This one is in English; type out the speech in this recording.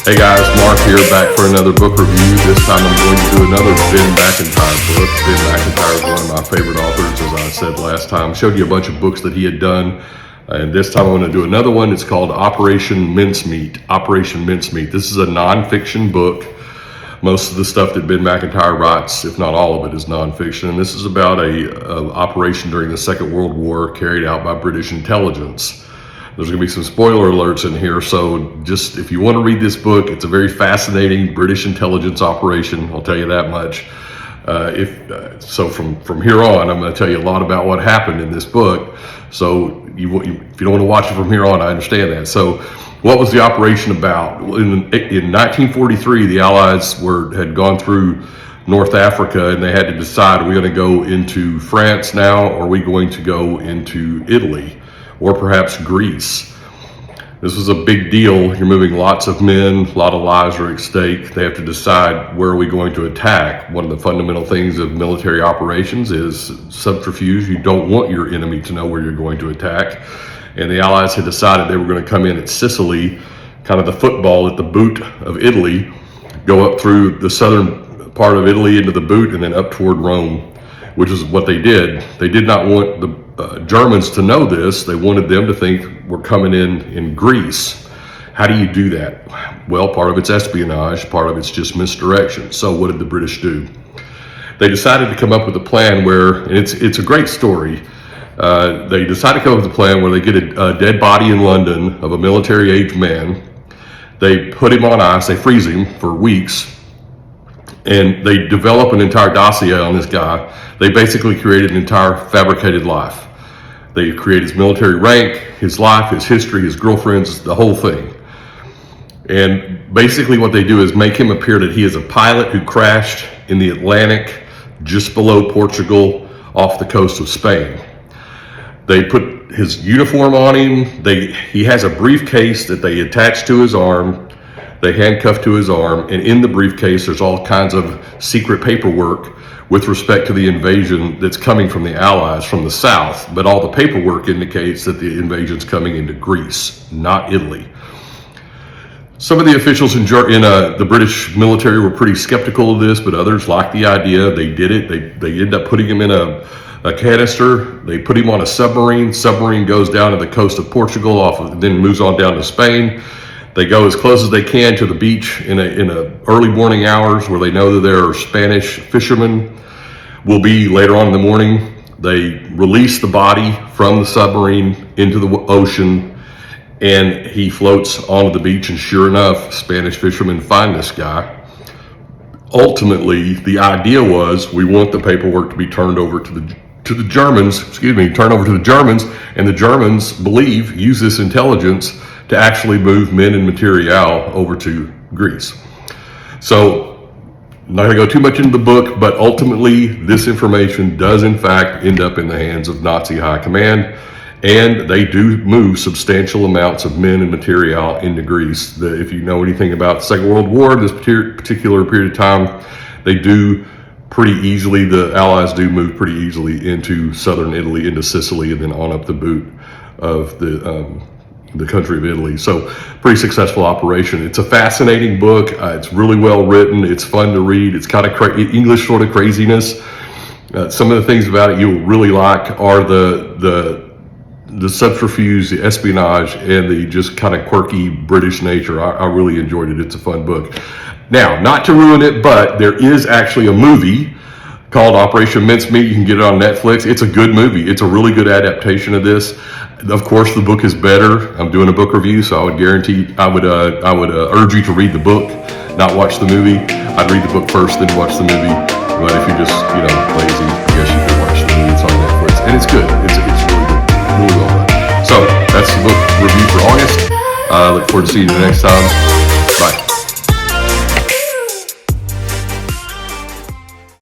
Hey guys, Mark here, back for another book review. This time I'm going to do another Ben McIntyre book. Ben McIntyre is one of my favorite authors, as I said last time. Showed you a bunch of books that he had done, and this time I'm going to do another one. It's called Operation Mincemeat. Operation Mincemeat. This is a nonfiction book. Most of the stuff that Ben McIntyre writes, if not all of it, is nonfiction. And this is about a operation during the Second World War carried out by British intelligence. There's going to be some spoiler alerts in here, so just if you want to read this book, it's a very fascinating British intelligence operation. I'll tell you that much. So from here on, I'm going to tell you a lot about what happened in this book. So if you don't want to watch it from here on, I understand that. So what was the operation about? In 1943, the Allies had gone through North Africa, and they had to decide: are we going to go into France now, or are we going to go into Italy, or perhaps Greece? This was a big deal. You're moving lots of men, a lot of lives are at stake. They have to decide, where are we going to attack? One of the fundamental things of military operations is subterfuge. You don't want your enemy to know where you're going to attack. And the Allies had decided they were going to come in at Sicily, kind of the football at the boot of Italy, go up through the southern part of Italy into the boot, and then up toward Rome, which is what they did. They did not want the Germans to know this. They wanted them to think we're coming in Greece. How do you do that? Well, part of it's espionage, part of it's just misdirection. So what did the British do? They decided to come up with a plan where, and it's a great story. They decided to come up with a plan where they get a dead body in London of a military-aged man. They put him on ice, they freeze him for weeks, and they develop an entire dossier on this guy. They basically created an entire fabricated life. They create his military rank, his life, his history, his girlfriends, the whole thing. And basically what they do is make him appear that he is a pilot who crashed in the Atlantic just below Portugal off the coast of Spain. They put his uniform on him. He has a briefcase that they attach to his arm. They handcuff to his arm, and in the briefcase there's all kinds of secret paperwork with respect to the invasion that's coming from the Allies from the south, but all the paperwork indicates that the invasion's coming into Greece, not Italy. Some of the officials in the British military were pretty skeptical of this, but others liked the idea. They did it. They ended up putting him in a canister. They put him on a submarine. Submarine goes down to the coast of Portugal, then moves on down to Spain. They go as close as they can to the beach in early morning hours, where they know that there are Spanish fishermen will be later on in the morning. They release the body from the submarine into the ocean, and he floats onto the beach, and sure enough, Spanish fishermen find this guy. Ultimately, the idea was, we want the paperwork to be turned over to the Germans, and the Germans use this intelligence to actually move men and material over to Greece. So, I'm not going to go too much into the book, but ultimately this information does in fact end up in the hands of Nazi high command, and they do move substantial amounts of men and material into Greece. If you know anything about the Second World War, this particular period of time, the Allies do move pretty easily into southern Italy, into Sicily, and then on up the boot of the country of Italy. So pretty successful operation. It's a fascinating book. It's really well written. It's fun to read. It's kind of English sort of craziness. Some of the things about it you'll really like are the subterfuge, the espionage, and the just kind of quirky British nature. I really enjoyed it. It's a fun book. Now, not to ruin it, but there is actually a movie called Operation Mincemeat. You can get it on Netflix. It's a good movie. It's a really good adaptation of this. Of course, the book is better. I'm doing a book review, so I would urge you to read the book, not watch the movie. I'd read the book first, then watch the movie. But if you're just, lazy, I guess you can watch the movie. It's on Netflix, and it's good. It's really good, really well done. So that's the book review for August. I look forward to seeing you next time.